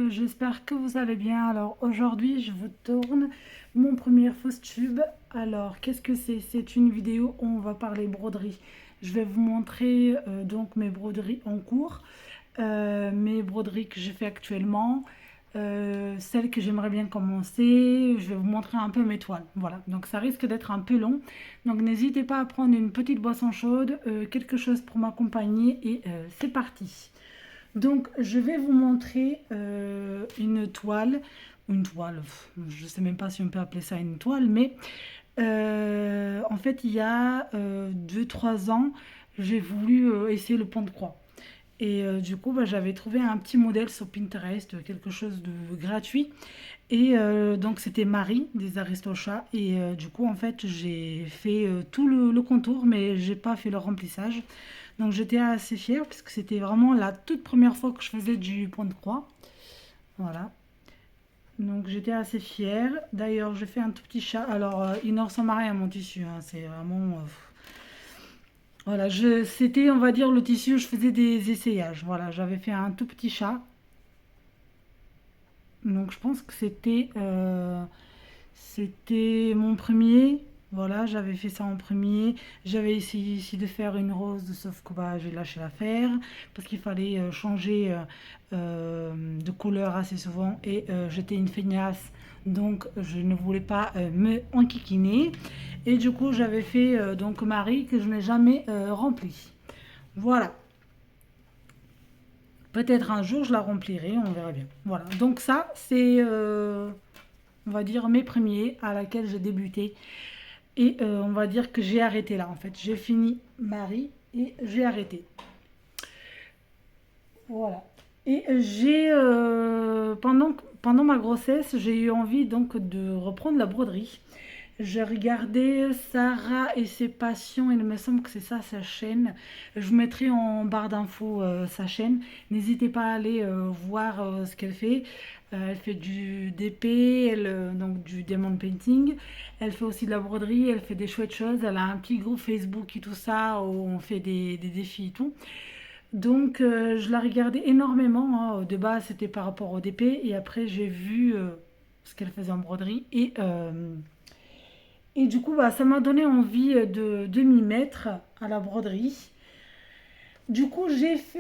j'espère que vous allez bien. Alors aujourd'hui, je vous tourne mon premier fausse tube. Alors, qu'est-ce que c'est? C'est une vidéo où on va parler broderie. Je vais vous montrer donc mes broderies en cours, mes broderies que j'ai fait actuellement, celles que j'aimerais bien commencer. Je vais vous montrer un peu mes toiles. Voilà, donc ça risque d'être un peu long. Donc n'hésitez pas à prendre une petite boisson chaude, quelque chose pour m'accompagner et c'est parti. Donc, je vais vous montrer une toile, je ne sais même pas si on peut appeler ça une toile, mais en fait, il y a 2-3 ans, j'ai voulu essayer le pont de croix. Et du coup, bah, j'avais trouvé un petit modèle sur Pinterest, quelque chose de gratuit. Et donc, c'était Marie des Aristochats. Et du coup, en fait, j'ai fait tout le contour, mais j'ai pas fait le remplissage. Donc, j'étais assez fière parce que c'était vraiment la toute première fois que je faisais du point de croix. Voilà. Donc, j'étais assez fière. D'ailleurs, j'ai fait un tout petit chat. Alors, il ne ressemble à rien à mon tissu, hein. C'est vraiment. Voilà, c'était, on va dire, le tissu où je faisais des essayages. Voilà, j'avais fait un tout petit chat. Donc, je pense que c'était mon premier. Voilà, j'avais fait ça en premier. J'avais essayé ici de faire une rose, sauf que bah, j'ai lâché l'affaire parce qu'il fallait changer de couleur assez souvent et j'étais une feignasse, donc je ne voulais pas me enquiquiner. Et du coup, j'avais fait donc Marie que je n'ai jamais rempli. Voilà. Peut-être un jour je la remplirai, on verra bien. Voilà. Donc ça, c'est, on va dire, mes premiers à laquelle j'ai débuté. Et on va dire que j'ai arrêté là en fait. J'ai fini Marie et j'ai arrêté. Voilà. Et pendant ma grossesse, j'ai eu envie donc de reprendre la broderie. J'ai regardé Sarah et ses passions, il me semble que c'est ça sa chaîne. Je vous mettrai en barre d'infos sa chaîne. N'hésitez pas à aller voir ce qu'elle fait. Elle fait du DP, donc du diamond painting. Elle fait aussi de la broderie, elle fait des chouettes choses. Elle a un petit groupe Facebook et tout ça où on fait des défis et tout. Donc je la regardais énormément, hein. De base c'était par rapport au DP et après j'ai vu ce qu'elle faisait en broderie et du coup bah, ça m'a donné envie de m'y mettre à la broderie. Du coup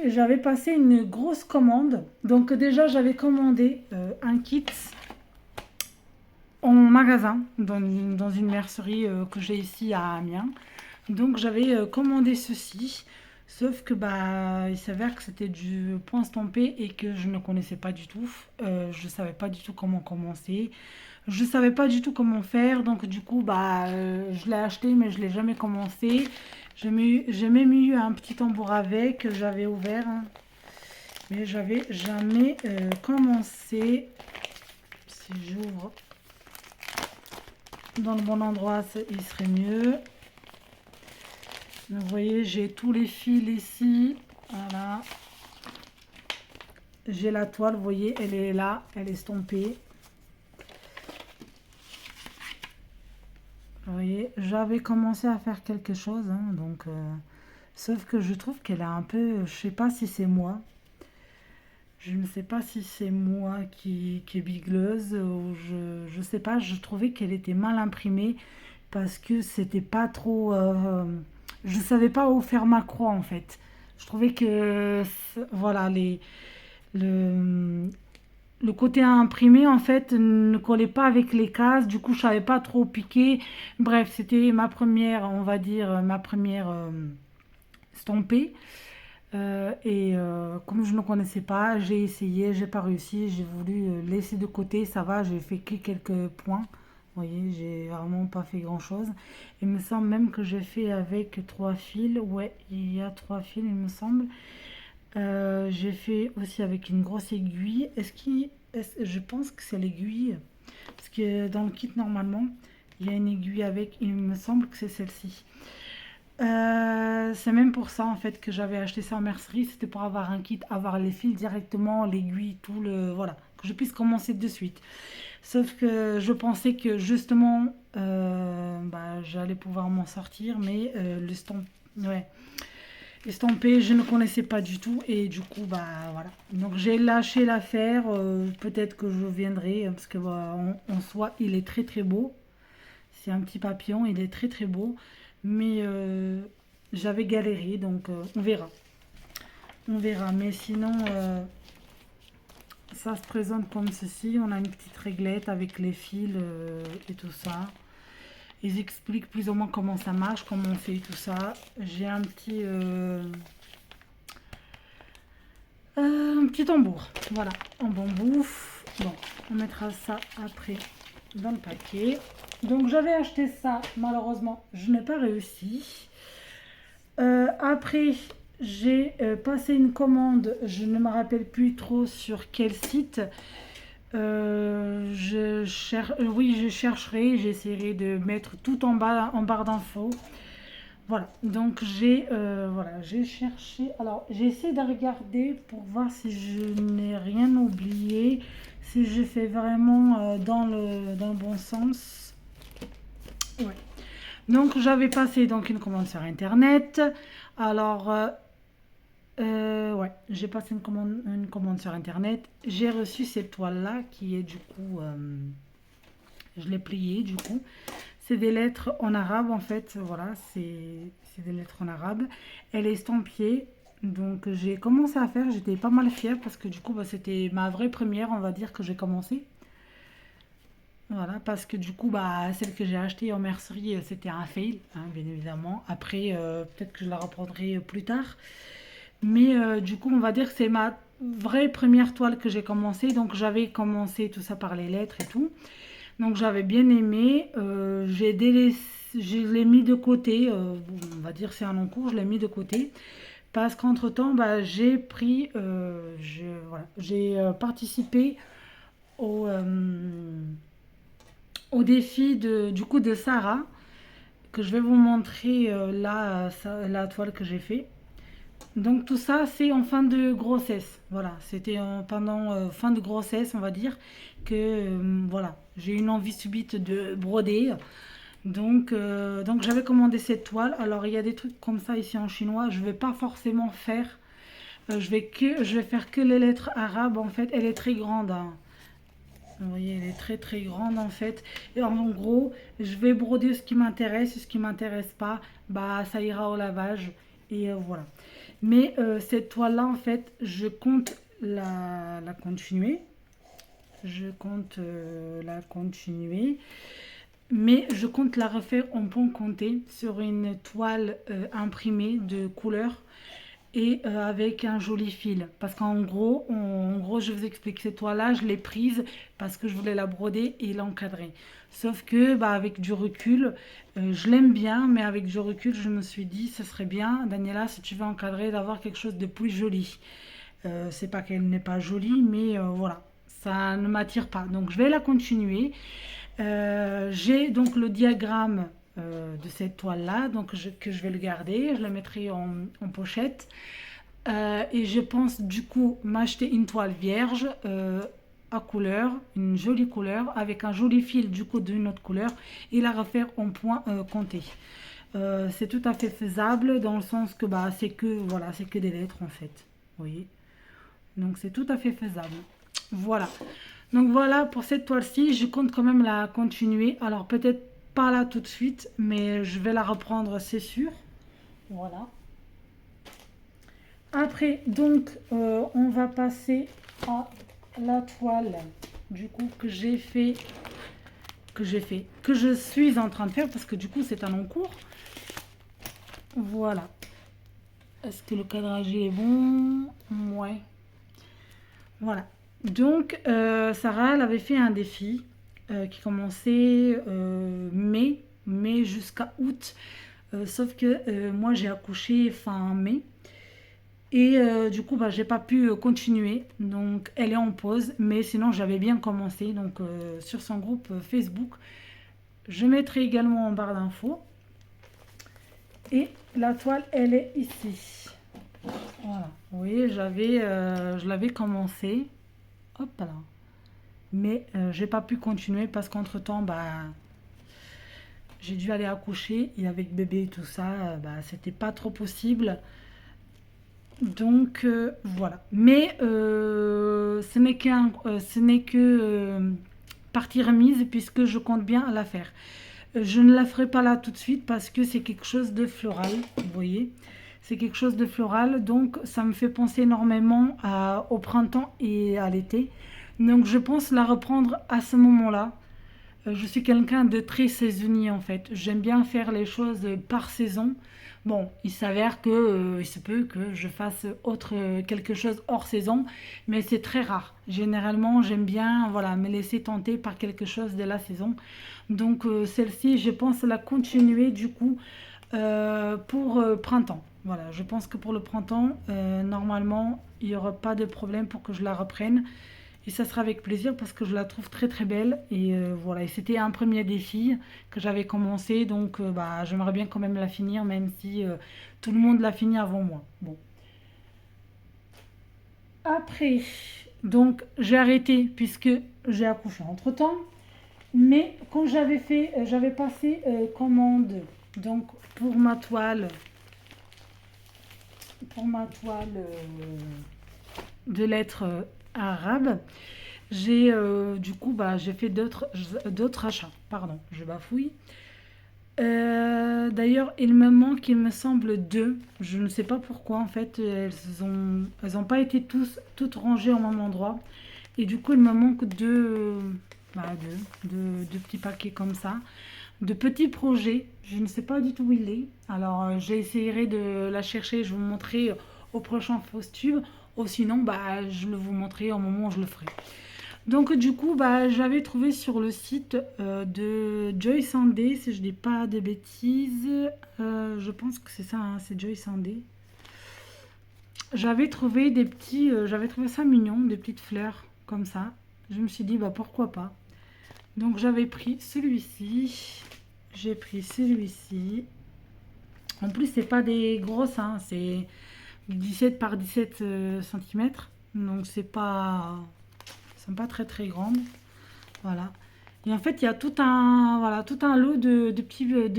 j'avais passé une grosse commande. Donc déjà j'avais commandé un kit en magasin dans une mercerie que j'ai ici à Amiens. Donc j'avais commandé ceci, sauf que bah il s'avère que c'était du point estampé et que je ne connaissais pas du tout. Je savais pas du tout comment commencer, je savais pas du tout comment faire. Donc du coup bah je l'ai acheté mais je l'ai jamais commencé. J'ai même eu un petit tambour avec, que j'avais ouvert, hein, mais j'avais jamais commencé. Si j'ouvre dans le bon endroit, il serait mieux. Vous voyez, j'ai tous les fils ici. Voilà. J'ai la toile, vous voyez, elle est là, elle est estampée. Vous voyez, j'avais commencé à faire quelque chose, hein, donc, sauf que je trouve qu'elle est un peu, je sais pas si c'est moi. Je ne sais pas si c'est moi qui est bigleuse ou je sais pas. Je trouvais qu'elle était mal imprimée parce que c'était pas trop. Je savais pas où faire ma croix en fait. Je trouvais que voilà le, le côté imprimé en fait ne collait pas avec les cases. Du coup, je savais pas trop piquer. Bref, c'était ma première, on va dire ma première stampée. Et comme je ne connaissais pas, j'ai essayé, j'ai pas réussi, j'ai voulu laisser de côté, ça va, j'ai fait que quelques points. Vous voyez, j'ai vraiment pas fait grand chose. Il me semble même que j'ai fait avec 3 fils. Ouais, il y a 3 fils, il me semble. J'ai fait aussi avec une grosse aiguille. Je pense que c'est l'aiguille. Parce que dans le kit, normalement, il y a une aiguille avec. Il me semble que c'est celle-ci. C'est même pour ça en fait que j'avais acheté ça en mercerie, c'était pour avoir un kit, avoir les fils directement, l'aiguille, tout le voilà, que je puisse commencer de suite. Sauf que je pensais que justement bah, j'allais pouvoir m'en sortir, mais le stamp, ouais, estampé, je ne connaissais pas du tout et du coup bah voilà. Donc j'ai lâché l'affaire, peut-être que je viendrai parce que bah, en soi il est très très beau. C'est un petit papillon, il est très très beau, mais j'avais galéré donc on verra. On verra, mais sinon ça se présente comme ceci. On a une petite réglette avec les fils et tout ça. Ils expliquent plus ou moins comment ça marche, comment on fait tout ça. J'ai un petit tambour, voilà, en bambou. Bon, on mettra ça après dans le paquet. Donc j'avais acheté ça, malheureusement, je n'ai pas réussi. Après, j'ai passé une commande, je ne me rappelle plus trop sur quel site. Oui, je chercherai, j'essaierai de mettre tout en bas, en barre d'infos. Voilà, donc j'ai cherché. Alors, j'ai essayé de regarder pour voir si je n'ai rien oublié, si je fais vraiment dans le bon sens. Ouais. Donc, j'avais passé donc une commande sur Internet. Alors, ouais, j'ai passé une commande sur Internet. J'ai reçu cette toile-là qui est du coup, je l'ai pliée du coup. C'est des lettres en arabe en fait, voilà, c'est des lettres en arabe. Elle est estampillée, donc j'ai commencé à faire, j'étais pas mal fière parce que du coup bah, c'était ma vraie première, on va dire, que j'ai commencé. Voilà, parce que du coup, bah, celle que j'ai achetée en mercerie, c'était un fail, hein, bien évidemment. Après, peut-être que je la reprendrai plus tard. Mais du coup, on va dire que c'est ma vraie première toile que j'ai commencé. Donc j'avais commencé tout ça par les lettres et tout. Donc j'avais bien aimé. Je l'ai mis de côté. Bon, on va dire c'est un long cours, je l'ai mis de côté. Parce qu'entre-temps, bah, voilà, j'ai participé au, au défi du coup de Sarah, que je vais vous montrer là, la toile que j'ai fait. Donc tout ça, c'est en fin de grossesse. Voilà, c'était pendant fin de grossesse, on va dire, que voilà, j'ai eu une envie subite de broder. Donc j'avais commandé cette toile. Alors il y a des trucs comme ça ici en chinois. Je vais pas forcément faire. Je vais faire que les lettres arabes. En fait, elle est très grande, hein. Vous voyez, elle est très très grande en fait. Et en gros, je vais broder ce qui m'intéresse. Ce qui m'intéresse pas, bah ça ira au lavage. Et voilà. Mais cette toile-là, en fait, je compte la continuer. Je compte la continuer. Mais je compte la refaire en point compté sur une toile imprimée de couleur et avec un joli fil. Parce qu'en gros, je vous explique, cette toile-là, je l'ai prise parce que je voulais la broder et l'encadrer. Sauf que, bah, avec du recul, je l'aime bien, mais avec du recul, je me suis dit, ce serait bien, Daniela, si tu veux encadrer, d'avoir quelque chose de plus joli. C'est pas qu'elle n'est pas jolie, mais voilà, ça ne m'attire pas. Donc, je vais la continuer. J'ai donc le diagramme de cette toile-là, donc que je vais le garder, je la mettrai en pochette. Et je pense du coup m'acheter une toile vierge à couleur, une jolie couleur, avec un joli fil du coup d'une autre couleur, et la refaire en point compté. C'est tout à fait faisable dans le sens que bah, c'est que des lettres en fait. Vous voyez, donc c'est tout à fait faisable. Voilà. Donc voilà pour cette toile-ci, je compte quand même la continuer. Alors peut-être pas là tout de suite, mais je vais la reprendre, c'est sûr. Voilà. Après, donc, on va passer à la toile, du coup, que je suis en train de faire, parce que du coup, c'est un long cours. Voilà. Est-ce que le cadrage est bon? Ouais. Voilà. Donc, Sarah, elle avait fait un défi qui commençait mai jusqu'à août. Sauf que moi, j'ai accouché fin mai. Et du coup, bah, j'ai pas pu continuer. Donc, elle est en pause. Mais sinon, j'avais bien commencé. Donc, sur son groupe Facebook, je mettrai également en barre d'infos. Et la toile, elle est ici. Voilà. Vous voyez, je l'avais commencé. Hop là. Mais j'ai pas pu continuer parce qu'entre-temps, bah, j'ai dû aller accoucher. Et avec bébé et tout ça, bah, c'était pas trop possible. Donc voilà. Mais ce n'est que partie remise puisque je compte bien la faire. Je ne la ferai pas là tout de suite parce que c'est quelque chose de floral, vous voyez. C'est quelque chose de floral, donc ça me fait penser énormément au printemps et à l'été. Donc je pense la reprendre à ce moment-là. Je suis quelqu'un de très saisonnier en fait. J'aime bien faire les choses par saison. Bon, il s'avère que il se peut que je fasse quelque chose hors saison, mais c'est très rare. Généralement, j'aime bien voilà, me laisser tenter par quelque chose de la saison. Donc celle-ci, je pense la continuer du coup pour printemps. Voilà, je pense que pour le printemps, normalement, il n'y aura pas de problème pour que je la reprenne. Et ça sera avec plaisir parce que je la trouve très très belle. Et voilà, et c'était un premier défi que j'avais commencé. Donc bah, j'aimerais bien quand même la finir, même si tout le monde l'a fini avant moi. Bon. Après, donc j'ai arrêté puisque j'ai accouché entre-temps. Mais quand j'avais fait, j'avais passé commande donc pour ma toile de lettres arabes, j'ai du coup bah, j'ai fait d'autres achats. Pardon, je bafouille. D'ailleurs, il me manque, il me semble, deux. Je ne sais pas pourquoi. En fait, elles ont pas été toutes rangées au même endroit. Et du coup, il me manque deux petits paquets comme ça, de petits projets. Je ne sais pas du tout où il est. Alors, j'essaierai de la chercher. Je vous montrerai au prochain FauceTube. Ou sinon, bah, je le vous montrerai au moment où je le ferai. Donc, du coup, bah, j'avais trouvé sur le site de Joy Sandé, si je dis pas de bêtises. Je pense que c'est ça, hein, c'est Joy Sandé. J'avais trouvé ça mignon, des petites fleurs comme ça. Je me suis dit, bah pourquoi pas. Donc j'avais pris celui-ci. J'ai pris celui-ci. En plus, c'est pas des grosses, hein, c'est 17 par 17 cm. Donc c'est pas très très grande. Voilà. Et en fait, il y a tout un lot de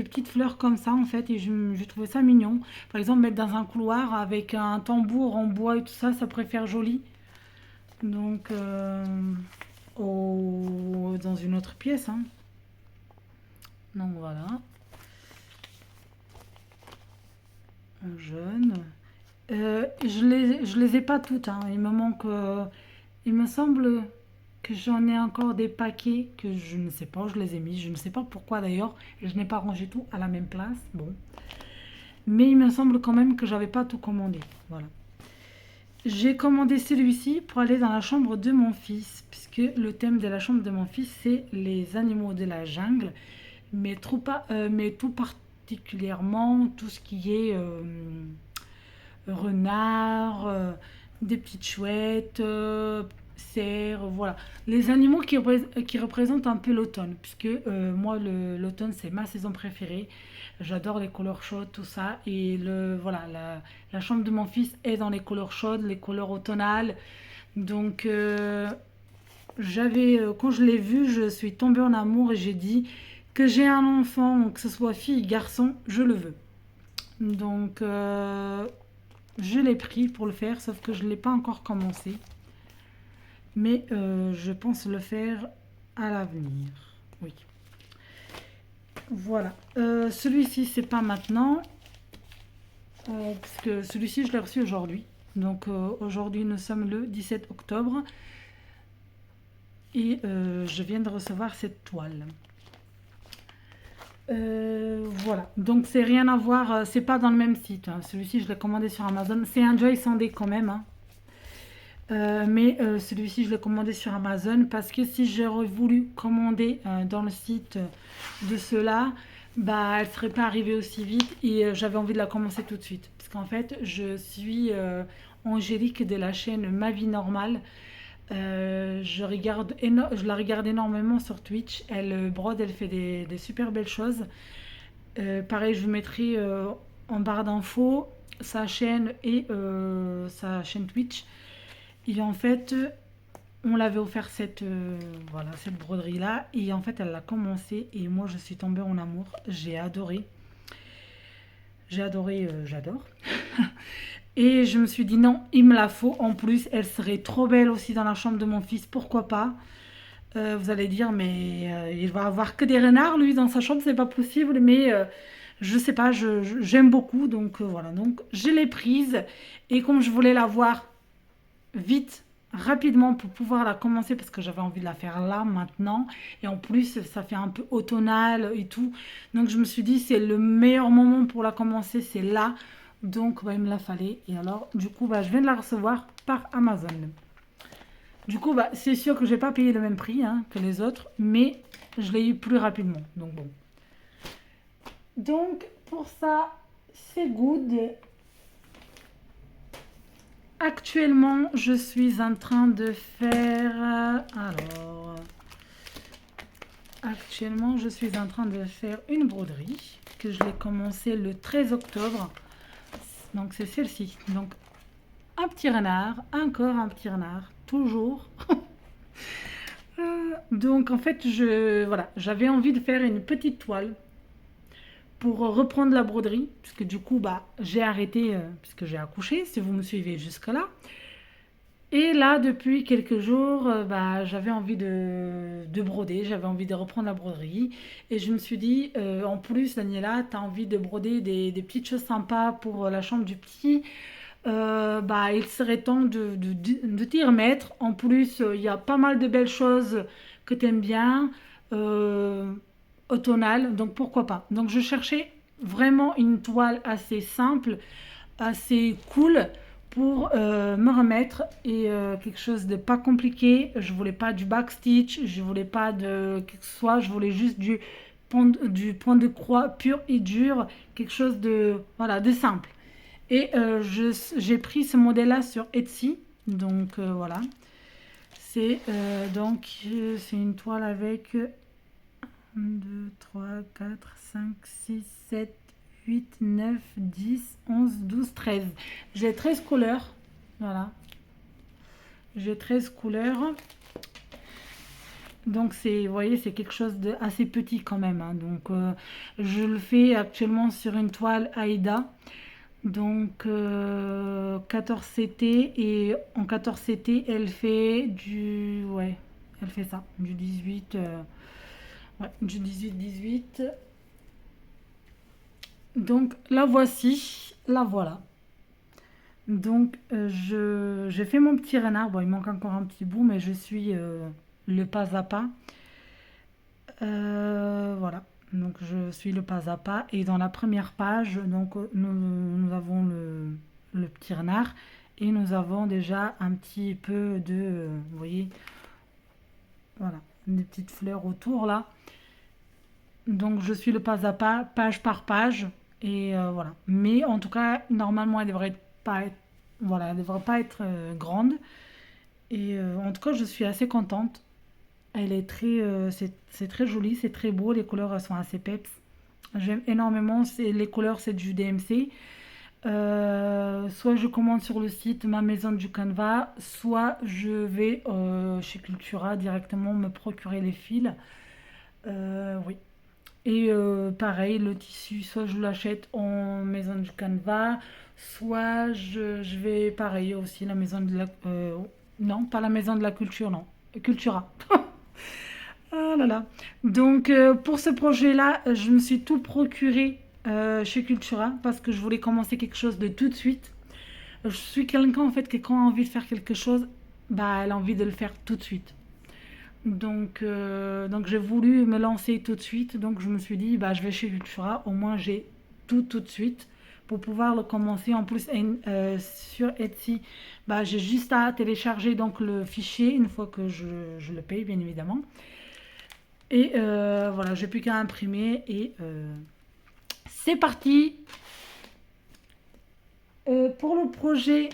petites fleurs comme ça, en fait, et je trouvais ça mignon. Par exemple, mettre dans un couloir avec un tambour en bois et tout ça, ça pourrait faire joli. Donc, dans une autre pièce, hein. Donc voilà, un jaune. Je les ai pas toutes, hein. Il me manque, il me semble que j'en ai encore des paquets que je ne sais pas où je les ai mis. Je ne sais pas pourquoi d'ailleurs. Et je n'ai pas rangé tout à la même place. Bon. Mais il me semble quand même que j'avais pas tout commandé. Voilà. J'ai commandé celui-ci pour aller dans la chambre de mon fils, puisque le thème de la chambre de mon fils, c'est les animaux de la jungle, mais tout particulièrement tout ce qui est renard, des petites chouettes, cerfs, voilà. Les animaux qui représentent un peu l'automne, puisque moi, l'automne, c'est ma saison préférée. J'adore les couleurs chaudes, tout ça. Et voilà, la chambre de mon fils est dans les couleurs chaudes, les couleurs automnales. Donc, quand je l'ai vu, je suis tombée en amour et j'ai dit que j'ai un enfant, que ce soit fille, garçon, je le veux. Donc, je l'ai pris pour le faire, sauf que je ne l'ai pas encore commencé. Mais je pense le faire à l'avenir. Oui. Voilà. Celui-ci, c'est pas maintenant. Parce que celui-ci, je l'ai reçu aujourd'hui. Donc aujourd'hui, nous sommes le 17 octobre. Et je viens de recevoir cette toile. Voilà. Donc c'est rien à voir. C'est pas dans le même site, hein. Celui-ci, je l'ai commandé sur Amazon. C'est un Joy Sandé quand même, hein. Mais celui-ci, je l'ai commandé sur Amazon parce que si j'aurais voulu commander dans le site de ceux-là, bah, elle ne serait pas arrivée aussi vite et j'avais envie de la commencer tout de suite. Parce qu'en fait, je suis Angélique de la chaîne Ma Vie Normale. Je la regarde énormément sur Twitch. Elle brode, elle fait des super belles choses. Pareil, je vous mettrai en barre d'infos sa chaîne et sa chaîne Twitch. Et en fait, on l'avait offert voilà, cette broderie-là. Et en fait, elle l'a commencé. Et moi, je suis tombée en amour. J'ai adoré. J'adore. Et je me suis dit non, il me la faut. En plus, elle serait trop belle aussi dans la chambre de mon fils. Pourquoi pas? Vous allez dire, mais il va avoir que des renards, lui, dans sa chambre, c'est pas possible. Mais je sais pas, j'aime beaucoup. Donc voilà, donc je l'ai prise. Et comme je voulais la voir vite, rapidement pour pouvoir la commencer, parce que j'avais envie de la faire là, maintenant. Et en plus, ça fait un peu automnal et tout. Donc je me suis dit, c'est le meilleur moment pour la commencer, c'est là. Donc bah, il me la fallait. Et alors, du coup, bah, je viens de la recevoir par Amazon. Du coup, bah, c'est sûr que je n'ai pas payé le même prix hein, que les autres, mais je l'ai eu plus rapidement. Donc bon. Donc pour ça, c'est good. Actuellement, je suis en train de faire... Alors... Actuellement, je suis en train de faire une broderie que je l'ai commencé le 13 octobre. Donc c'est celle-ci. Donc un petit renard, encore un petit renard, toujours. Donc en fait, voilà, j'avais envie de faire une petite toile pour reprendre la broderie, puisque du coup, bah, j'ai arrêté, puisque j'ai accouché, si vous me suivez jusque-là. Et là, depuis quelques jours, bah, j'avais envie de broder, j'avais envie de reprendre la broderie. Et je me suis dit, en plus, Daniela, tu as envie de broder des petites choses sympas pour la chambre du petit. Bah, il serait temps de t'y remettre. En plus, il y a pas mal de belles choses que tu aimes bien, euh, automnales, donc pourquoi pas. Donc je cherchais vraiment une toile assez simple, assez cool pour me remettre et quelque chose de pas compliqué. Je voulais pas du backstitch, je voulais pas de quelque soit, je voulais juste du point de croix pur et dur, quelque chose de voilà de simple. Et j'ai pris ce modèle-là sur Etsy. Donc voilà. C'est une toile avec 1, 2, 3, 4, 5, 6, 7, 8, 9, 10, 11, 12, 13. J'ai 13 couleurs. Voilà. J'ai 13 couleurs. Donc vous voyez, c'est quelque chose de assez petit quand même. Hein. Donc je le fais actuellement sur une toile Aïda. Donc 14 CT et en 14 CT elle fait ouais, elle fait ça, du 18, ouais, du 18. Donc la voici, la voilà. Donc j'ai fait mon petit renard, bon il manque encore un petit bout mais je suis le pas à pas. Voilà. Donc je suis le pas à pas et dans la première page, donc nous avons le petit renard et nous avons déjà un petit peu de, vous voyez, voilà, des petites fleurs autour là. Donc je suis le pas à pas, page par page et voilà. Mais en tout cas, normalement, elle devrait pas être, voilà, elle devrait pas être grande et en tout cas, je suis assez contente. Elle est c'est très joli, c'est très beau, les couleurs elles sont assez peps. J'aime énormément, les couleurs c'est du DMC. Soit je commande sur le site Ma Maison du Canva, soit je vais chez Cultura directement me procurer les fils. Oui. Et pareil, le tissu, soit je l'achète en Maison du Canva, soit je vais pareil aussi la Maison de la... non, pas la Maison de la Culture, non. Cultura. Ah là là. Donc pour ce projet-là, je me suis tout procuré chez Cultura parce que je voulais commencer quelque chose de tout de suite. Je suis quelqu'un en fait qui quand a envie de faire quelque chose, bah elle a envie de le faire tout de suite. Donc j'ai voulu me lancer tout de suite. Donc je me suis dit bah je vais chez Cultura, au moins j'ai tout de suite pour pouvoir le commencer. En plus sur Etsy, bah j'ai juste à télécharger donc le fichier une fois que je le paye bien évidemment. Et voilà, j'ai plus qu'à imprimer et c'est parti. Pour le projet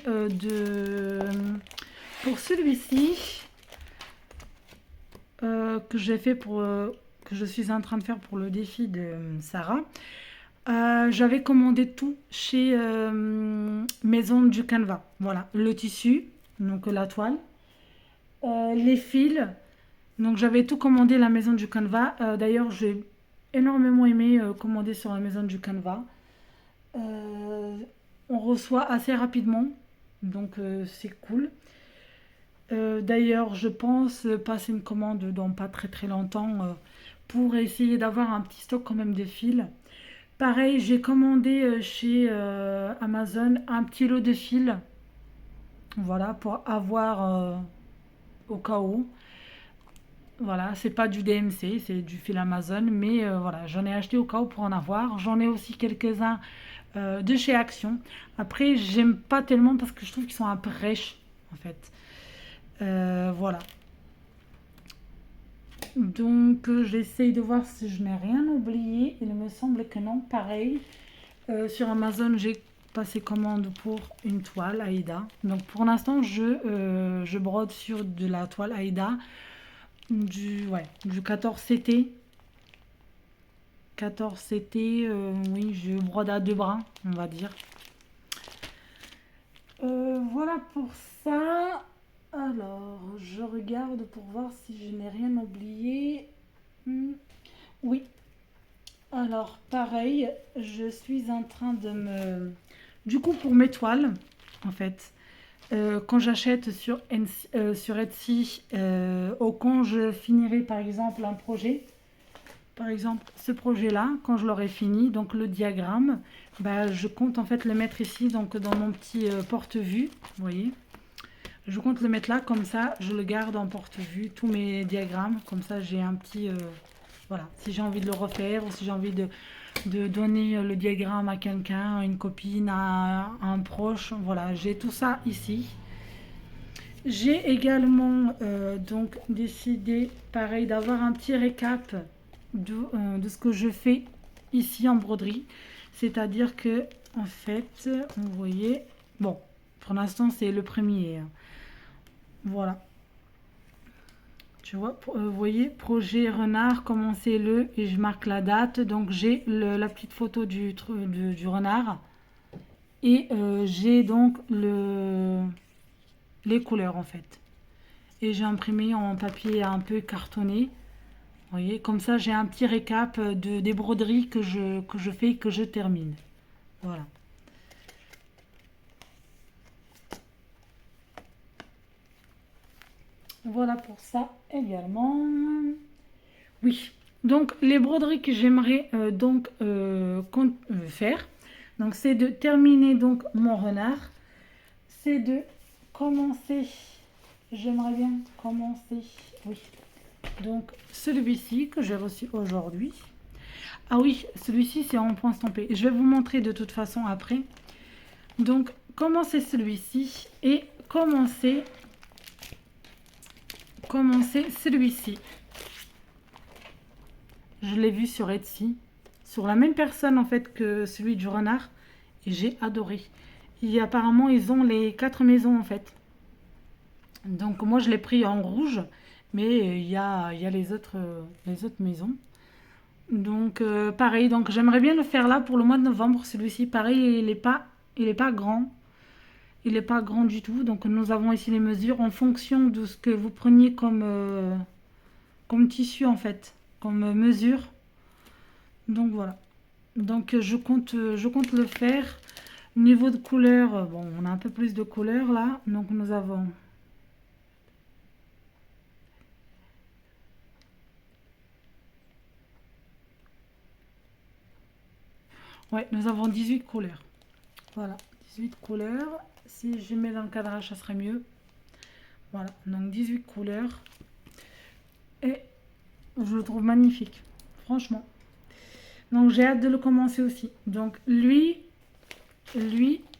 pour celui-ci que j'ai fait que je suis en train de faire pour le défi de Sarah, j'avais commandé tout chez Maison du Canva. Voilà, le tissu, donc la toile, les fils. Donc j'avais tout commandé à la Maison du Canva. D'ailleurs, j'ai énormément aimé commander sur la Maison du Canva. on reçoit assez rapidement, donc c'est cool. D'ailleurs, je pense passer une commande dans pas très très longtemps pour essayer d'avoir un petit stock quand même de fils. Pareil, j'ai commandé chez Amazon un petit lot de fils, voilà, pour avoir au cas où. Voilà, c'est pas du DMC, c'est du fil Amazon, mais voilà, j'en ai acheté au cas où pour en avoir. J'en ai aussi quelques-uns de chez Action. Après, j'aime pas tellement parce que je trouve qu'ils sont un peu rêches, en fait. Voilà. Donc, j'essaye de voir si je n'ai rien oublié. Il me semble que non. Pareil, sur Amazon, j'ai passé commande pour une toile Aïda. Donc, pour l'instant, je brode sur de la toile Aïda du 14 CT. 14 CT, oui, je brode à deux bras, on va dire. Voilà pour ça. Alors, je regarde pour voir si je n'ai rien oublié. Oui. Alors, pareil, je suis en train de me... Du coup, pour mes toiles, en fait, quand j'achète sur Etsy, ou quand je finirai par exemple un projet, par exemple ce projet-là, quand je l'aurai fini, donc le diagramme, bah, je compte en fait le mettre ici, donc dans mon petit porte-vue, vous voyez. Je compte le mettre là, comme ça je le garde en porte-vue, tous mes diagrammes, comme ça j'ai un petit... voilà, si j'ai envie de le refaire ou si j'ai envie de donner le diagramme à quelqu'un, à une copine, à un proche, voilà, j'ai tout ça ici. J'ai également donc décidé, pareil, d'avoir un petit récap de ce que je fais ici en broderie. C'est-à-dire que, en fait, vous voyez, bon, pour l'instant c'est le premier, hein. Voilà. Tu vois, vous voyez, projet renard, commencez le, et je marque la date. Donc j'ai la petite photo du renard. Et j'ai donc les couleurs en fait. Et j'ai imprimé en papier un peu cartonné. Vous voyez, comme ça j'ai un petit récap des broderies que je fais et que je termine. Voilà. Voilà pour ça également. Oui, donc les broderies que j'aimerais faire, donc c'est de terminer donc mon renard, c'est de commencer, j'aimerais bien commencer, oui, donc celui-ci que j'ai reçu aujourd'hui. Ah oui, celui-ci c'est en point stampé, je vais vous montrer de toute façon après. Donc commencer celui-ci et commencer celui-ci. Je l'ai vu sur Etsy, sur la même personne en fait que celui du renard, et j'ai adoré. Et apparemment ils ont les 4 maisons en fait. Donc moi je l'ai pris en rouge, mais il y a les autres maisons. Donc pareil, donc j'aimerais bien le faire là pour le mois de novembre. Celui-ci, pareil, il est pas grand. Il n'est pas grand du tout. Donc nous avons ici les mesures en fonction de ce que vous preniez comme tissu en fait, comme mesure. Donc voilà. Donc je compte le faire. Niveau de couleur, bon, on a un peu plus de couleur là. Donc nous avons... Ouais, nous avons 18 couleurs. Voilà, 18 couleurs. Si je mets dans le cadrage, ça serait mieux. Voilà, donc 18 couleurs. Et je le trouve magnifique, franchement. Donc j'ai hâte de le commencer aussi. Donc lui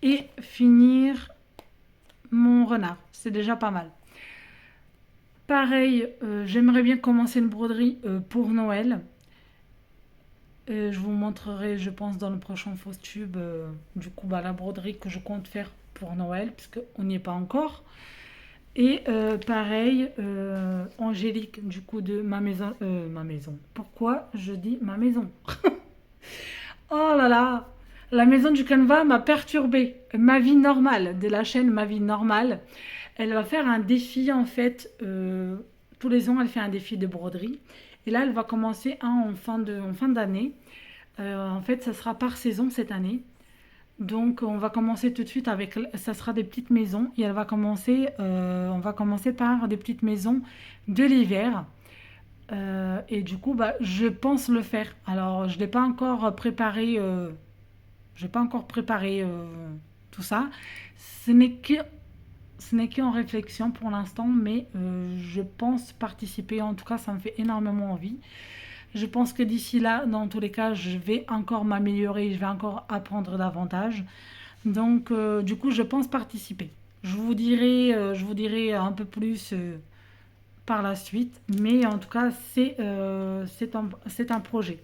et finir mon renard. C'est déjà pas mal. Pareil, j'aimerais bien commencer une broderie pour Noël. Je vous montrerai, je pense, dans le prochain Faustube, du coup, la broderie que je compte faire pour Noël, puisqu'on n'y est pas encore. Et pareil, Angélique, du coup, de ma maison. Ma maison. Pourquoi je dis ma maison? Oh là là! La maison du Canva m'a perturbée. Ma vie normale, de la chaîne Ma vie normale. Elle va faire un défi, en fait. Tous les ans, elle fait un défi de broderie. Et là, elle va commencer un en fin d'année. En fait, ça sera par saison cette année. Donc on va commencer tout de suite avec, ça sera des petites maisons et on va commencer par des petites maisons de l'hiver. Et du coup, bah, je pense le faire. Alors je n'ai pas encore préparé, j'ai pas encore préparé tout ça. Ce n'est que Ce n'est qu'en réflexion pour l'instant, mais je pense participer. En tout cas, ça me fait énormément envie. Je pense que d'ici là, dans tous les cas, je vais encore m'améliorer, je vais encore apprendre davantage. Donc, du coup, je pense participer. Je vous dirai un peu plus par la suite, mais en tout cas, c'est un projet.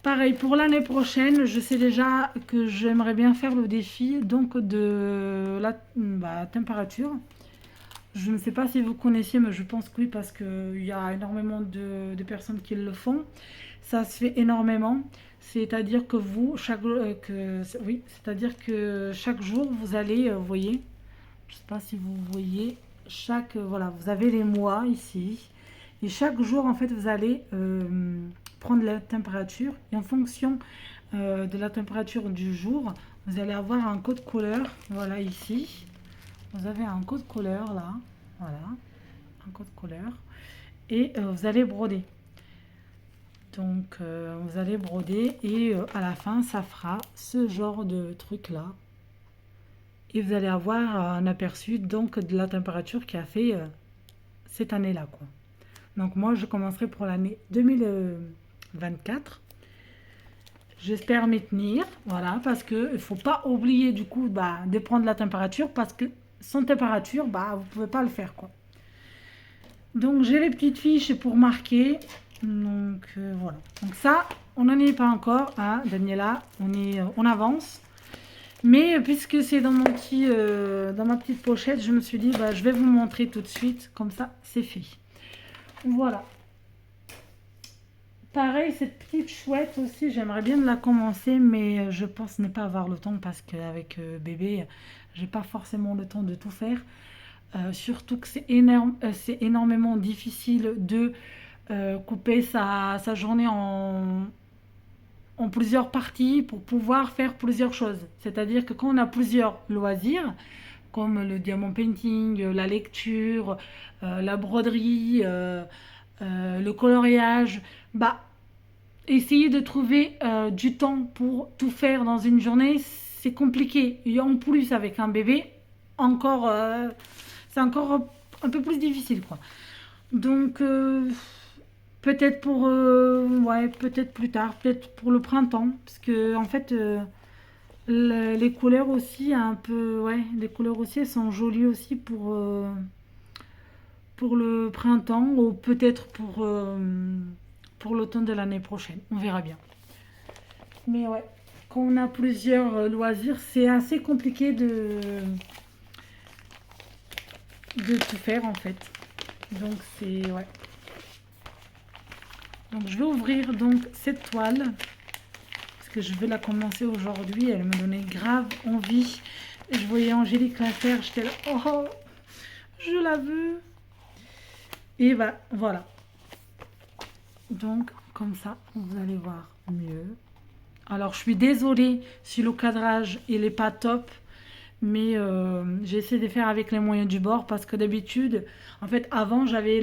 Pareil, pour l'année prochaine, je sais déjà que j'aimerais bien faire le défi donc de la température. Je ne sais pas si vous connaissiez, mais je pense que oui, parce qu'il y a énormément de personnes qui le font. Ça se fait énormément. C'est-à-dire que oui, c'est-à-dire que chaque jour, vous allez, vous voyez, je ne sais pas si vous voyez, voilà, vous avez les mois ici. Et chaque jour, en fait, vous allez prendre la température. Et en fonction de la température du jour, vous allez avoir un code couleur. Voilà, ici. Vous avez un code couleur là, voilà, un code couleur, et vous allez broder. Donc vous allez broder et à la fin ça fera ce genre de truc là. Et vous allez avoir un aperçu donc de la température qui a fait cette année là quoi. Donc moi je commencerai pour l'année 2024. J'espère m'y tenir, voilà, parce que il faut pas oublier du coup de prendre la température parce que sans température, vous pouvez pas le faire quoi. Donc j'ai les petites fiches pour marquer. Donc voilà. Donc ça, on n'en est pas encore, hein, Daniela. On avance. Mais puisque c'est dans ma petite pochette, je me suis dit, je vais vous montrer tout de suite. Comme ça, c'est fait. Voilà. Pareil, cette petite chouette aussi, j'aimerais bien la commencer, mais je pense ne pas avoir le temps parce qu'avec bébé, j'ai pas forcément le temps de tout faire. Surtout que c'est énormément difficile de couper sa journée en plusieurs parties pour pouvoir faire plusieurs choses. C'est-à-dire que quand on a plusieurs loisirs, comme le diamond painting, la lecture, la broderie, le coloriage, essayer de trouver du temps pour tout faire dans une journée, c'est compliqué. Et en plus, avec un bébé, encore, c'est encore un peu plus difficile, quoi. Donc, ouais, peut-être plus tard, peut-être pour le printemps, parce que en fait, les couleurs aussi, un peu, ouais, les couleurs aussi, elles sont jolies aussi pour le printemps ou peut-être pour l'automne de l'année prochaine. On verra bien. Mais ouais, quand on a plusieurs loisirs, c'est assez compliqué de tout faire en fait. Donc c'est ouais. Donc je vais ouvrir donc cette toile parce que je vais la commencer aujourd'hui. Elle me donnait grave envie. Et je voyais Angélique la faire, j'étais là, oh, je la veux. Et voilà. Donc comme ça, vous allez voir mieux. Alors je suis désolée si le cadrage il est pas top, mais j'ai essayé de faire avec les moyens du bord parce que d'habitude, en fait avant j'avais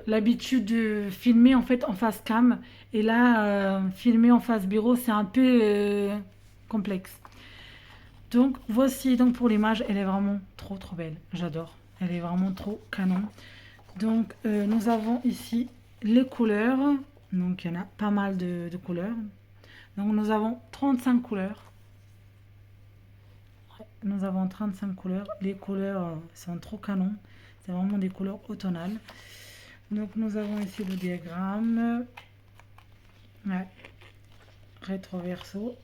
l'habitude de filmer en fait en face cam et là filmer en face bureau c'est un peu complexe. Donc voici donc pour l'image, elle est vraiment trop trop belle, j'adore, elle est vraiment trop canon. Donc nous avons ici les couleurs, donc il y en a pas mal de couleurs. Donc nous avons 35 couleurs. Ouais, nous avons 35 couleurs. Les couleurs sont trop canons. C'est vraiment des couleurs automnales. Donc nous avons ici le diagramme. Ouais. Rétro verso.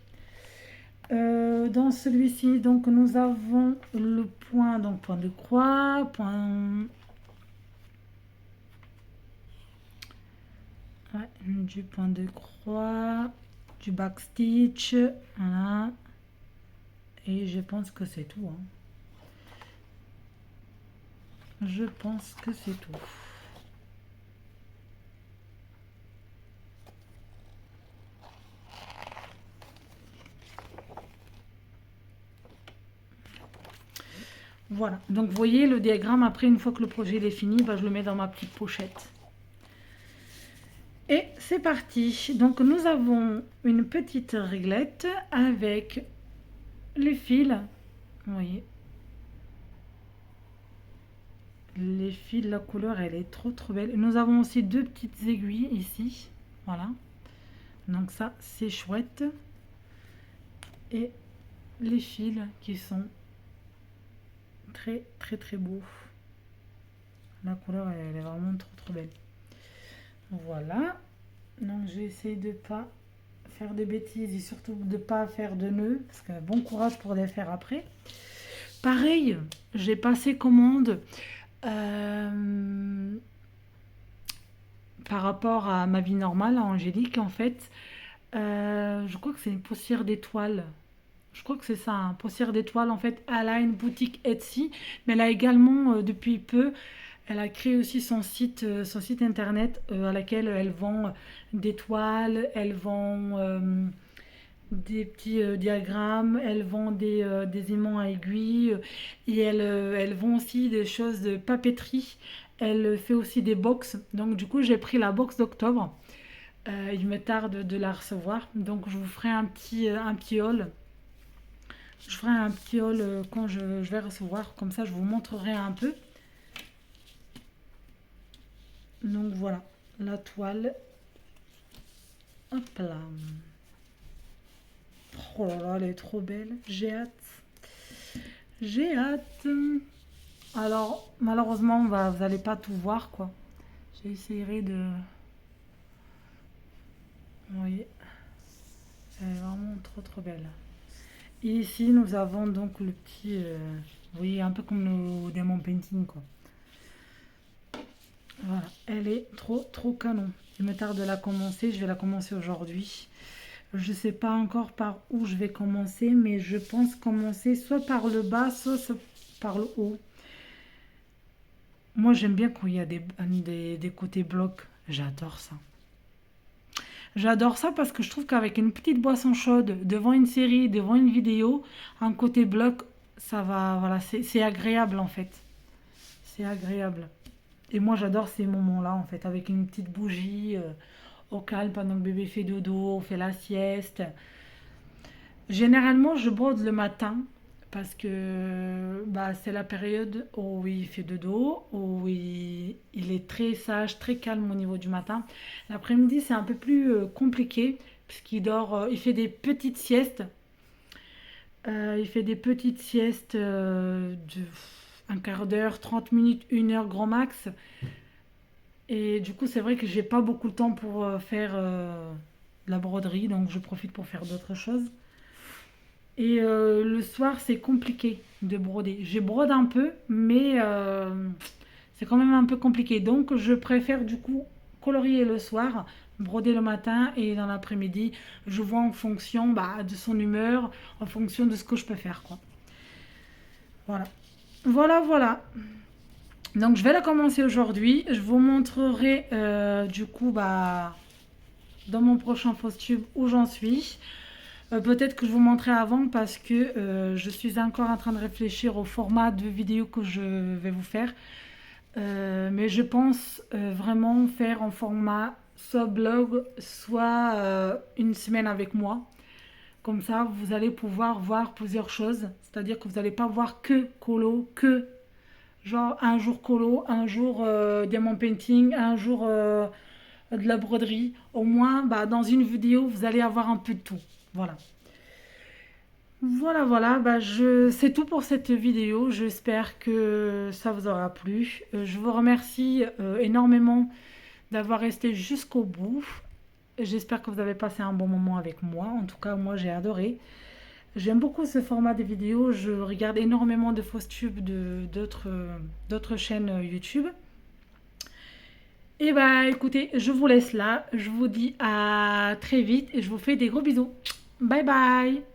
Dans celui-ci, donc nous avons le point, donc point de croix, point. Ouais, du point de croix, du backstitch, voilà. Et je pense que c'est tout. Hein. Je pense que c'est tout. Voilà, donc vous voyez le diagramme, après une fois que le projet il est fini, bah, je le mets dans ma petite pochette. Et c'est parti. Donc nous avons une petite réglette avec les fils. Vous voyez, les fils, la couleur elle est trop belle. Nous avons aussi deux petites aiguilles ici. Voilà. Donc ça c'est chouette. Et les fils qui sont très beaux. La couleur elle est vraiment trop belle. Voilà. Donc je vais essayer de pas faire de bêtises et surtout de pas faire de nœuds parce que bon courage pour les faire après. Pareil, j'ai passé commande par rapport à ma vie normale à Angélique en fait. Je crois que c'est une poussière d'étoiles. Je crois que c'est ça, hein, poussière d'étoiles. En fait, elle a une boutique Etsy, mais elle a également, depuis peu, elle a créé aussi son site internet à laquelle elle vend des toiles, elle vend des petits diagrammes, elle vend des aimants à aiguilles et elle vend aussi des choses de papeterie. Elle fait aussi des box. Donc du coup, j'ai pris la box d'octobre. Il me tarde de la recevoir. Donc je vous ferai un petit haul. Je ferai un petit haul quand je vais recevoir. Comme ça, je vous montrerai un peu. Donc voilà, la toile. Hop là. Oh là là, elle est trop belle. J'ai hâte. J'ai hâte. Alors, malheureusement, vous n'allez pas tout voir, quoi. J'essaierai de... Vous voyez, elle est vraiment trop belle. Et ici, nous avons donc le petit... vous voyez, un peu comme nos diamants painting, quoi. Voilà, elle est trop canon. Il me tarde de la commencer, je vais la commencer aujourd'hui. Je ne sais pas encore par où je vais commencer, mais je pense commencer soit par le bas, soit par le haut. Moi, j'aime bien quand il y a des côtés blocs. J'adore ça. J'adore ça parce que je trouve qu'avec une petite boisson chaude, devant une série, devant une vidéo, un côté bloc, ça va, voilà, c'est agréable en fait. C'est agréable. Et moi, j'adore ces moments-là en fait, avec une petite bougie au calme pendant que bébé fait dodo, on fait la sieste. Généralement, je brode le matin parce que bah, c'est la période où il fait dodo, où il est très sage, très calme au niveau du matin. L'après-midi, c'est un peu plus compliqué puisqu'il dort, il fait des petites siestes. Il fait des petites siestes de un quart d'heure, 30 minutes, une heure grand max. Et du coup, c'est vrai que j'ai pas beaucoup de temps pour faire de la broderie, donc je profite pour faire d'autres choses. Et le soir, c'est compliqué de broder. Je brode un peu, mais c'est quand même un peu compliqué. Donc, je préfère du coup colorier le soir, broder le matin et dans l'après-midi, je vois en fonction bah, de son humeur, en fonction de ce que je peux faire, quoi. Voilà. Voilà. Donc, je vais la commencer aujourd'hui. Je vous montrerai du coup bah, dans mon prochain Faustube où j'en suis. Peut-être que je vous montrerai avant parce que je suis encore en train de réfléchir au format de vidéo que je vais vous faire. Mais je pense vraiment faire en format soit blog, soit une semaine avec moi. Comme ça, vous allez pouvoir voir plusieurs choses. C'est-à-dire que vous n'allez pas voir que colo, que genre un jour colo, un jour diamant painting, un jour de la broderie. Au moins, bah, dans une vidéo, vous allez avoir un peu de tout. Voilà. Voilà, bah c'est tout pour cette vidéo. J'espère que ça vous aura plu. Je vous remercie énormément d'avoir resté jusqu'au bout. J'espère que vous avez passé un bon moment avec moi. En tout cas, moi, j'ai adoré. J'aime beaucoup ce format de vidéo. Je regarde énormément de fausses-tubes d'autres chaînes YouTube. Et bah écoutez, je vous laisse là. Je vous dis à très vite et je vous fais des gros bisous. Bye bye!